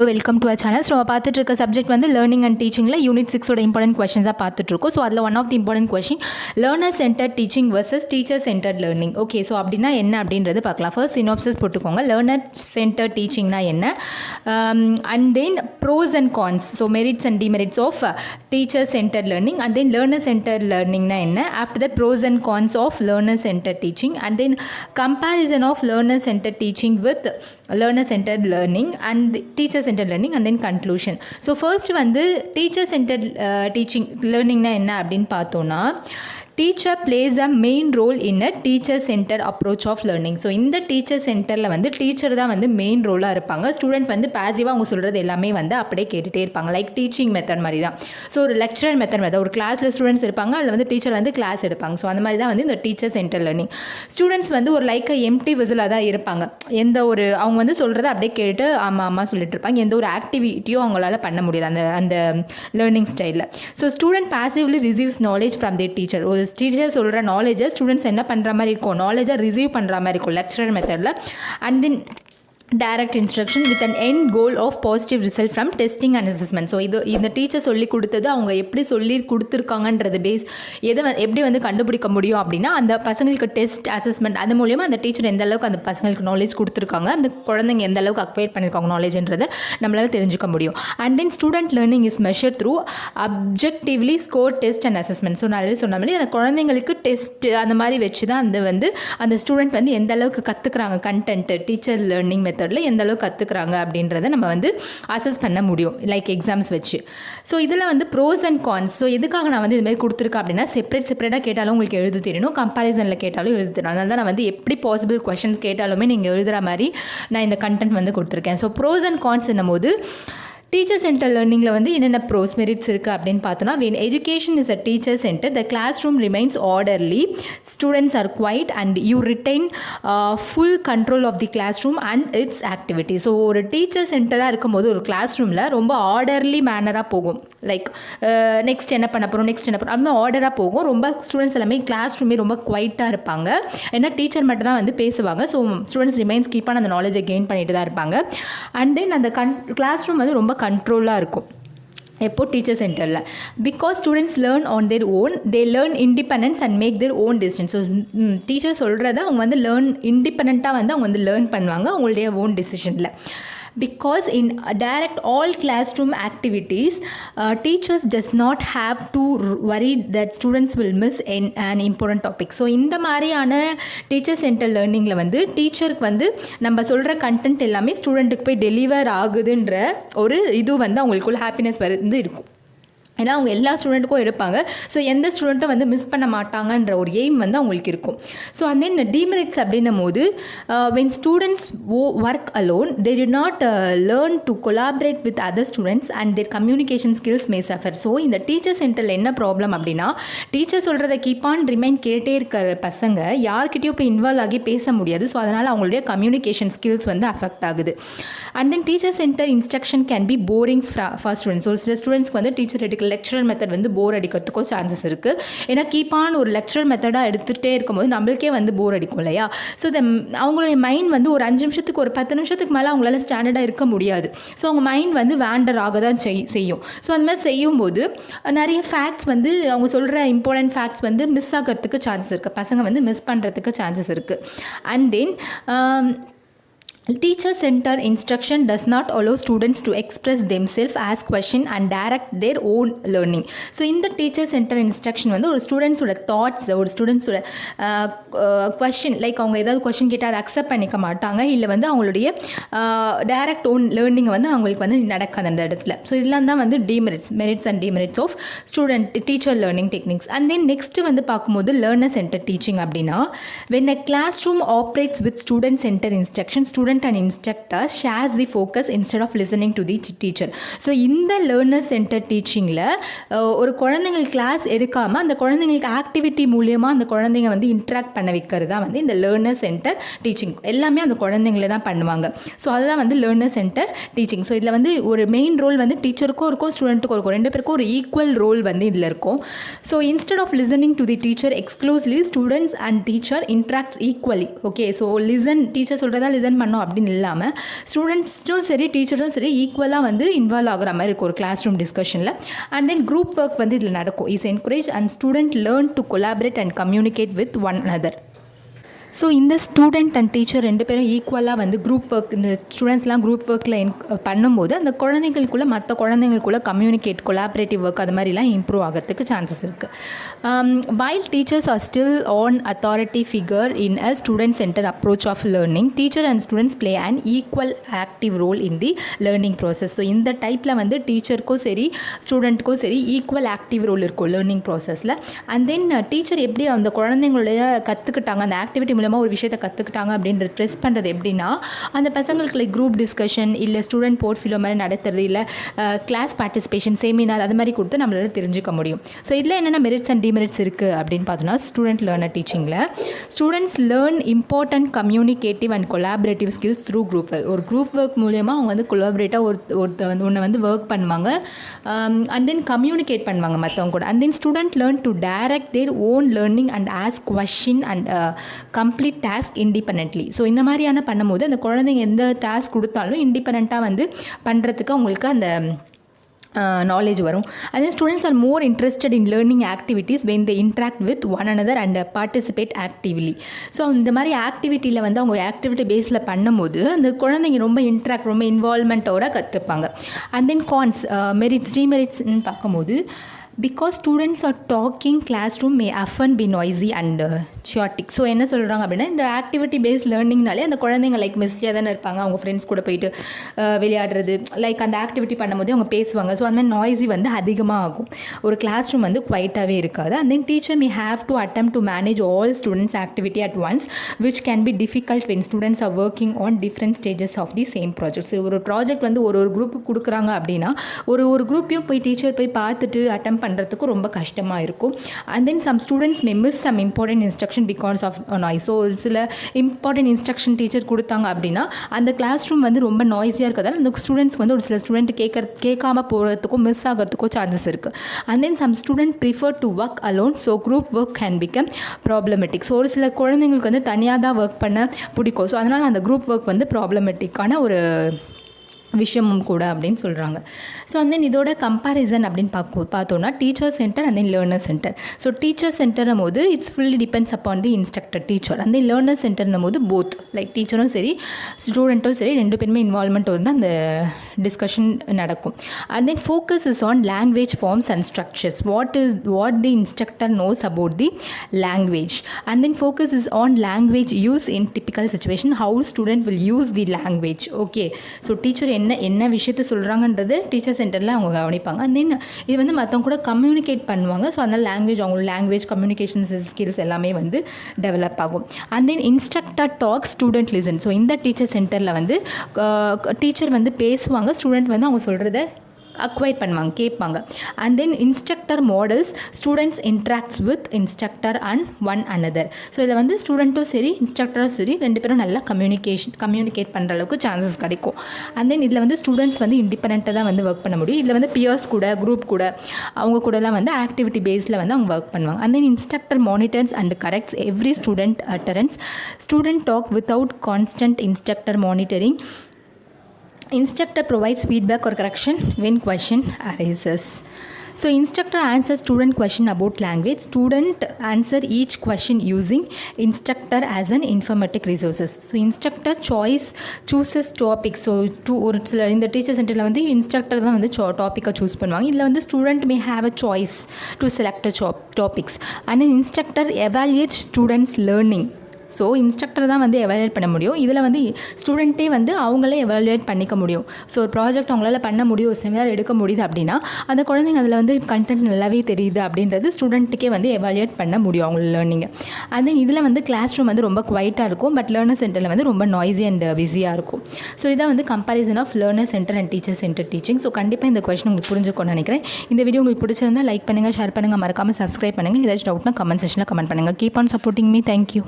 Welcome to our channel. So நம்ம பார்த்துட்டு இருக்க சப்ஜெக்ட் வந்து லேர்னிங் அண்ட் டீச்சிங்கில் Unit-6 இம்பார்ட்டன்ட் கொஷின்ஸாக பார்த்துட்ருக்கோம். ஸோ அதில் one of the important question learner centre teaching versus teacher centered learning. Okay, so அப்படின்னா என்ன அப்படின்றது பார்க்கலாம். ஃபர்ஸ்ட் சினாப்சிஸ் போட்டுக்கோங்க. லேர்னர் சென்டர் டீச்சிங்னா என்ன, and then pros and cons, so merits and demerits of teacher center learning, and then learner center லேர்னிங்னா என்ன, after that pros and cons of learner centre teaching, and then comparison of learner centre teaching with learner centered learning and teacher centered learning, and then conclusion. So first வந்து teacher centered teaching learning na enna appdin paathona, teacher plays a main role in a teacher centered approach of learning. So இந்த teacher சென்டரில் வந்து teacher தான் வந்து main ரோலாக இருப்பாங்க. Student வந்து பாசிவாக அவங்க சொல்கிறது எல்லாமே வந்து அப்படியே கேட்டுகிட்டே இருப்பாங்க. லைக் டீச்சிங் மெத்தட் மாதிரி தான். ஸோ ஒரு லெக்சரர் மெத்தட் ஒரு கிளாஸில் ஸ்டூடெண்ட்ஸ் இருப்பாங்க, அதில் வந்து டீச்சர் வந்து கிளாஸ் எடுப்பாங்க. ஸோ அந்த மாதிரி தான் வந்து இந்த டீச்சர் சென்டர் லேர்னிங். ஸ்டூடெண்ட்ஸ் வந்து ஒரு லைக் எம்டி விசிலாக தான் இருப்பாங்க. எந்த ஒரு அவங்க வந்து சொல்கிறத அப்படியே கேட்டு ஆமாம் சொல்லிட்டு இருப்பாங்க. எந்த ஒரு ஆக்டிவிட்டியும் அவங்களால பண்ண முடியாது அந்த அந்த லேர்னிங் ஸ்டைலில். So student passively receives knowledge from their teacher. ஒரு டீச்சர் சொல்கிற நாலேஜை ஸ்டூடெண்ட்ஸ் என்ன பண்ணுற மாதிரி இருக்கும், நாலேஜை ரிசீவ் பண்ணுற மாதிரி இருக்கும் லெக்சரர் மெத்தடில். And then direct instruction with an end goal of positive result from testing and assessment. So இந்த டீச்சர் சொல்லி கொடுத்தது அவங்க எப்படி சொல்லி கொடுத்துருக்காங்கன்றது பேஸ் எப்படி வந்து கண்டுபிடிக்க முடியும் அப்படின்னா, அந்த பசங்களுக்கு டெஸ்ட் அசஸ்மெண்ட் அது மூலியமா அந்த டீச்சர் எந்த அளவுக்கு அந்த பசங்களுக்கு நாலேஜ் கொடுத்துருக்காங்க, அந்த குழந்தைங்க எந்த அளவுக்கு அக்வைர் பண்ணியிருக்காங்க நாலேஜ்ன்றதை நம்மளால் தெரிஞ்சுக்க முடியும். And then student learning is measure through objectively score test and assessment. So நான் சொன்ன மாதிரி அந்த குழந்தைங்களுக்கு டெஸ்ட் அந்த மாதிரி வச்சு தான் அந்த ஸ்டூடெண்ட் வந்து எந்த அளவுக்கு கற்றுக்குறாங்க கண்டென்ட் டீச்சர் லேர்னிங் எந்த அளவுக்கு கற்றுக்குறாங்க அப்படின்றத நம்ம வந்து அசஸ் பண்ண முடியும் லைக் எக்ஸாம்ஸ் வச்சு. ஸோ இதில் வந்து ப்ரோஸ் அண்ட் கான்ஸ். ஸோ எதுக்காக நான் வந்து இது மாதிரி கொடுத்துருக்கேன் அப்படின்னா, செப்பரேட்டாக கேட்டாலும் உங்களுக்கு எழுத தெரியணும், கம்பேரிசனில் கேட்டாலும் எழுத தெரியணும். அதனால தான் நான் வந்து எப்படி பாசிபிள் கொஷின்ஸ் கேட்டாலுமே நீங்கள் எழுதுகிற மாதிரி நான் இந்த கண்டென்ட் வந்து கொடுத்துருக்கேன். ஸோ ப்ரோஸ் அண்ட் கான்ஸ் என்னும் போது டீச்சர் சென்டர் லேர்னிங்கில் வந்து என்னென்ன ப்ரோஸ் மெரிட்ஸ் இருக்குது அப்படின்னு பார்த்தோன்னா, when education is a teacher center, the classroom remains orderly, students are quiet and you retain full control of the classroom and its activities. So ஒரு teacher சென்டராக இருக்கும்போது ஒரு கிளாஸ் ரூமில் ரொம்ப ஆர்டர்லி மேனராக போகும். லைக் நெக்ஸ்ட் என்ன பண்ண போகிறோம் அது ஆர்டராக போகும். ரொம்ப ஸ்டூடெண்ட்ஸ் எல்லாமே கிளாஸ் ரூமே ரொம்ப குவைட்டாக இருப்பாங்க. ஏன்னா டீச்சர் மட்டும் தான் வந்து பேசுவாங்க. ஸோ ஸ்டூடெண்ட்ஸ் ரிமைன்ஸ் கீப்பான அந்த நாலேஜை கெயின் பண்ணிட்டு தான் இருப்பாங்க. அண்ட் தென் அந்த கிளாஸ் ரூம் வந்து ரொம்ப கண்ட்ரோலாக இருக்கும் எப்போ டீச்சர் சென்டரில். Because students learn on their own, they learn independence and make their own decision. So teacher சொல்கிறத அவங்க வந்து இண்டிபெண்ட்டாக வந்து அவங்க வந்து லேர்ன் பண்ணுவாங்க அவங்களுடைய own டிசிஷனில். Because in direct all classroom activities, teachers does not have to worry that students will miss an important topic. So இந்த மாதிரியான டீச்சர் சென்டர் லேர்னிங்கில் வந்து டீச்சருக்கு வந்து நம்ம சொல்கிற கண்டென்ட் எல்லாமே ஸ்டூடெண்ட்டுக்கு போய் டெலிவர் ஆகுதுன்ற ஒரு இது வந்து அவங்களுக்குள்ள ஹாப்பினஸ் வந்து இருக்கும். ஏன்னா அவங்க எல்லா ஸ்டூடெண்ட்டுக்கும் எடுப்பாங்க. ஸோ எந்த ஸ்டூடெண்ட்டும் வந்து மிஸ் பண்ண மாட்டாங்கன்ற ஒரு எய்ம் வந்து அவங்களுக்கு இருக்கும். ஸோ அண்ட் தென் டிமெரிட்ஸ் அப்படின்னும் போது, when students work alone they do not learn to collaborate with other students and their communication skills may suffer. So இந்த டீச்சர் சென்டரில் என்ன ப்ராப்ளம் அப்படின்னா, டீச்சர் சொல்கிறத கீப் ஆன் ரிமைன் கேட்டே இருக்கிற பசங்க யார்கிட்டயும் போய் இன்வால்வ் ஆகி பேச முடியாது. ஸோ அதனால் அவங்களுடைய கம்யூனிகேஷன் ஸ்கில்ஸ் வந்து அஃபெக்ட் ஆகுது. And then teacher centre instruction can be boring for students. ஒரு சில ஸ்டூடெண்ட்ஸ்க்கு வந்து டீச்சர் எடுக்க லெக்சரர் மெத்தட் வந்து போர் அடிக்கிறதுக்கும் சான்சஸ் இருக்குது. ஏன்னா கீப்பான் ஒரு லெக்சரர் மெத்தடாக எடுத்துகிட்டே இருக்கும்போது நம்மளுக்கே வந்து போர் அடிக்கும் இல்லையா. ஸோ அவங்களுடைய மைண்ட் வந்து ஒரு 5 நிமிஷத்துக்கு ஒரு 10 நிமிஷத்துக்கு மேலே அவங்களால ஸ்டாண்டர்டாக இருக்க முடியாது. ஸோ அவங்க மைண்ட் வந்து வேண்டர் ஆக தான் செய்யும். ஸோ அந்த மாதிரி செய்யும்போது நிறைய ஃபேக்ட்ஸ் வந்து அவங்க சொல்கிற இம்பார்ட்டன்ட் ஃபேக்ட்ஸ் வந்து மிஸ் ஆகிறதுக்கு சான்சஸ் இருக்குது. பசங்க வந்து மிஸ் பண்ணுறதுக்கு சான்சஸ் இருக்குது. And then teacher center instruction does not allow students to express themselves, ask question and direct their own learning. So in the teacher center instruction வந்து ஒரு students ஓட தாட்ஸ், ஒரு ஸ்டூடெண்ட்ஸ் ஓட கொஷின் லைக் அவங்க ஏதாவது question கேட்டால் அதை accept பண்ணிக்க மாட்டாங்க. இல்லை வந்து அவங்களுடைய டைரக்ட் ஓன் லேர்னிங் வந்து அவங்களுக்கு வந்து நடக்காது அந்த இடத்துல. ஸோ இதெல்லாம் தான் வந்து merits and demerits of student teacher learning techniques. And then next வந்து பார்க்கும்போது லேர்னர் சென்டர் டீச்சிங் அப்படின்னா, when a classroom operates with student center instruction, student and instructor shares the focus instead of listening to the teacher. So இந்த learner centre டீச்சிங்கில் ஒரு குழந்தைங்கள் class எடுக்காமல் அந்த குழந்தைங்களுக்கு activity மூலியமாக அந்த குழந்தைங்க வந்து இன்ட்ராக்ட் பண்ண வைக்கிறது தான் வந்து இந்த லேர்னர் சென்டர் டீச்சிங். எல்லாமே அந்த குழந்தைங்களே தான் பண்ணுவாங்க. ஸோ அதுதான் வந்து லேர்னர் சென்டர் டீச்சிங். ஸோ இதில் வந்து ஒரு மெயின் ரோல் வந்து டீச்சருக்கும் இருக்கும் ஸ்டூடெண்ட்டுக்கும் இருக்கும். 2 பேருக்கும் ஒரு ஈக்குவல் ரோல் வந்து இதில் இருக்கும். So instead of listening to the teacher exclusively students and teacher interacts equally. Okay, so teacher சொல்கிறதா லிசன் பண்ணோம் அப்படின்னு இல்லாமல் ஸ்டூடெண்ட்ஸும் சரி டீச்சரும் சரி ஈக்குவலாக வந்து இன்வால்வ் ஆகிற மாதிரி இருக்கும் ஒரு கிளாஸ் ரூம் டிஸ்கஷனில். அண்ட் தென் குரூப் ஒர்க் வந்து இதில் நடக்கும். Is encourage and student learn to collaborate and communicate with one another. So இந்த ஸ்டூடெண்ட் அண்ட் டீச்சர் ரெண்டு பேரும் ஈக்குவலாக வந்து குரூப் ஒர்க், இந்த ஸ்டூடெண்ட்ஸ்லாம் குரூப் ஒர்க்கில் பண்ணும்போது அந்த குழந்தைங்களுக்குள்ளே மற்ற குழந்தைங்களுக்குள்ளே கம்யூனிகேட் கொலாபரேட்டிவ் ஒர்க் அது மாதிரிலாம் இம்ப்ரூவ் ஆகிறதுக்கு சான்சஸ் இருக்குது. While teachers are still on authority figure in a student centre approach of learning, teacher and students play and equal active role in the learning process. So இந்த டைப்பில் வந்து டீச்சருக்கும் சரி ஸ்டூடெண்ட்டுக்கும் சரி ஈக்குவல் ஆக்டிவ் ரோல் இருக்கும் learning ப்ராசஸில். And then teacher எப்படி அந்த குழந்தைங்களுடைய கற்றுக்கிட்டாங்க, அந்த ஆக்டிவிட்டி மூலமாக ஒரு விஷயத்தை கற்றுக்கிட்டாங்க அப்படின்றது ட்ரெஸ் பண்ணுறது எப்படின்னா, அந்த பசங்களுக்கு லைக் குரூப் டிஸ்கஷன் இல்லை ஸ்டூடெண்ட் போர்ட்ஃபோலியோ மாதிரி நடத்துறது இல்லை கிளாஸ் பார்ட்டிசிபேஷன் செமினார் அது மாதிரி கொடுத்து நம்மளால் தெரிஞ்சுக்க முடியும். ஸோ இதில் என்னென்ன மெரிட்ஸ் அண்ட் டிமெரிட்ஸ் இருக்குது அப்படின்னு பார்த்தோன்னா, ஸ்டூடெண்ட் லேர்னர் டீச்சிங்கில் students learn important communicative and collaborative skills through group work. ஒரு குரூப் ஒர்க் மூலயமா அவங்க வந்து கொலாபரேட்டாக ஒன்று வந்து ஒர்க் பண்ணுவாங்க அண்ட் தென் கம்யூனிகேட் பண்ணுவாங்க மற்றவங்க கூட. And then student learn to direct their own learning and ask question and complete task independently. So இந்த மாதிரியான பண்ணும்போது அந்த குழந்தைங்க எந்த டாஸ்க் கொடுத்தாலும் இண்டிபெண்ட்டாக வந்து பண்ணுறதுக்கு அவங்களுக்கு அந்த knowledge வரும். And then students are more interested in learning activities when they interact with one another and participate actively. So இந்த மாதிரி ஆக்டிவிட்டியில் வந்து அவங்க ஆக்டிவிட்டி பேஸில் பண்ணும்போது அந்த குழந்தைங்க ரொம்ப ரொம்ப இன்வால்மெண்ட்டோட கற்றுப்பாங்க. அண்ட் தென் கான்ஸ் மெரிட்ஸ் டிமெரிட்ஸ்ன்னு பார்க்கும்போது, because students are talking classroom may often be noisy and chaotic. So என்ன சொல்கிறாங்க அப்படின்னா, இந்த ஆக்டிவிட்டி பேஸ்ட் லேர்னிங்னாலே அந்த குழந்தைங்க லைக் மெஸ்ஸியாக தானே இருப்பாங்க, அவங்க ஃப்ரெண்ட்ஸ் கூட போயிட்டு விளையாடுறது லைக் அந்த ஆக்டிவிட்டி பண்ணும்போது அவங்க பேசுவாங்க. ஸோ அந்த மாதிரி நாய்ஸி வந்து அதிகமாக ஆகும், ஒரு கிளாஸ் ரூம் வந்து குவைட்டாகவே இருக்காது. And then teacher may have to attempt to manage all students activity at once, which can be difficult when students are working on different stages of the same project. So ஒரு project வந்து ஒரு குரூப்புக்கு கொடுக்குறாங்க அப்படின்னா ஒரு குரூப்பையும் போய் teacher போய் பார்த்துட்டு அட்டம் பண்ணுறதுக்கு ரொம்ப கஷ்டமாக இருக்கும். And then some students may miss some important instruction because of noise. So ஒரு சில இம்பார்ட்டன்ட் இன்ஸ்ட்ரக்ஷன் டீச்சர் கொடுத்தாங்க அப்படின்னா அந்த கிளாஸ் ரூம் வந்து ரொம்ப நாய்ஸியாக இருக்கிறதால அந்த ஸ்டூடெண்ட்ஸ் வந்து ஒரு சில ஸ்டூடெண்ட் கேட்காம போகிறதுக்கும் மிஸ் ஆகிறதுக்கும் சான்சஸ் இருக்குது. And then some student prefer to work alone, so group work can become problematic. So ஒரு சில குழந்தைங்களுக்கு வந்து தனியாக தான் ஒர்க் பண்ண பிடிக்கும். ஸோ அதனால் அந்த குரூப் ஒர்க் வந்து ப்ராப்ளமேட்டிக்கான ஒரு விஷயமும் கூட அப்படின்னு சொல்கிறாங்க. ஸோ அண்ட் தென் இதோட கம்பேரிசன் அப்படின்னு பார்த்தோன்னா teacher center and then learner center. So teacher சென்டர்னும் போது it's fully depends upon the instructor teacher. And then learner சென்டர்னும் போது போத் லைக் டீச்சரும் சரி ஸ்டூடெண்ட்டும் சரி ரெண்டு பேருமே இன்வால்மெண்ட் வந்து அந்த டிஸ்கஷன் நடக்கும். And then focus is on language forms and structures, what the instructor knows about the language. And then focus is on language use in typical situation, how student will use the language. Okay, so teacher என்ன விஷயத்தை சொல்கிறாங்கன்றது teacher சென்டரில் அவங்க கவனிப்பாங்க. And then இது வந்து மற்றவங்க கூட communicate பண்ணுவாங்க. ஸோ அதனால் அவங்களோட லாங்குவேஜ் கம்யூனிகேஷன்ஸ் ஸ்கில்ஸ் எல்லாமே வந்து டெவலப் ஆகும். And then instructor talk student listen. So இந்த டீச்சர் சென்டரில் வந்து டீச்சர் வந்து பேசுவாங்க, ஸ்டூடெண்ட் வந்து அவங்க சொல்கிறத அக்வைர் பண்ணுவாங்க, கேட்பாங்க. And then instructor models students interacts with instructor and one another. So இதில் வந்து ஸ்டூடெண்ட்டும் சரி இன்ஸ்ட்ரக்டரும் சரி ரெண்டு பேரும் நல்லா கம்யூனிகேட் பண்ணுற அளவுக்கு சான்சஸ் கிடைக்கும். அண்ட் தென் இதில் வந்து ஸ்டூடெண்ட்ஸ் வந்து இண்டிபெண்ட்டாக தான் வந்து ஒர்க் பண்ண முடியும். இதில் வந்து பியர்ஸ் கூட குரூப் கூட அவங்க கூடலாம் வந்து ஆக்டிவிட்டி பேஸில் வந்து அவங்க ஒர்க் பண்ணுவாங்க. And then instructor monitors and corrects every student utterance, student talk without constant instructor monitoring. Instructor provides feedback or correction when question arises. So instructor answers student question about language. Student answer each question using instructor as an informatic resources. So instructor chooses topic. So ஒரு சில இந்த teacher சென்டரில் வந்து instructor தான் வந்து டாப்பிக்கை choose பண்ணுவாங்க. இதில் வந்து student may have a choice to select a topics. And then instructor evaluates students learning. So instructor தான் வந்து எவாலுவேட் பண்ண முடியும். இதில் வந்து ஸ்டூடெண்ட்டே வந்து அவங்களே எவாலுவேட் பண்ணிக்க முடியும். ஸோ ஒரு ப்ராஜெக்ட் அவங்களால பண்ண முடியும், ஒரு செமினார் எடுக்க முடியுது அப்படின்னா அந்த குழந்தைங்க அதில் வந்து கண்டென்ட் நல்லாவே தெரியுது அப்படின்றது ஸ்டூடெண்ட்டுக்கே வந்து எவாலுவேட் பண்ண முடியும் அவங்களோட லேர்னிங்கை. அண்ட் தென் இதில் வந்து கிளாஸ் ரூம் வந்து ரொம்ப குவைட்டாக இருக்கும், பட் லேர்னர் சென்டரில் வந்து ரொம்ப நாய்ஸி அண்ட் பிஸியாக இருக்கும். ஸோ இதான் வந்து comparison of learner centre and teacher centre teaching. So கண்டிப்பாக இந்த கொஸ்டின் உங்களுக்கு புரிஞ்சுக்கணும்னு நினைக்கிறேன். இந்த வீடியோ உங்களுக்கு பிடிச்சிருந்தா லைக் பண்ணுங்கள், ஷேர் பண்ணுங்கள், மறக்காமல் சப்ஸ்கிரைப் பண்ணுங்கள். ஏதாச்சும் டவுட்னா கமெண்ட் செக்ஷனில் கமெண்ட் பண்ணுங்கள். Keep on supporting me. Thank you.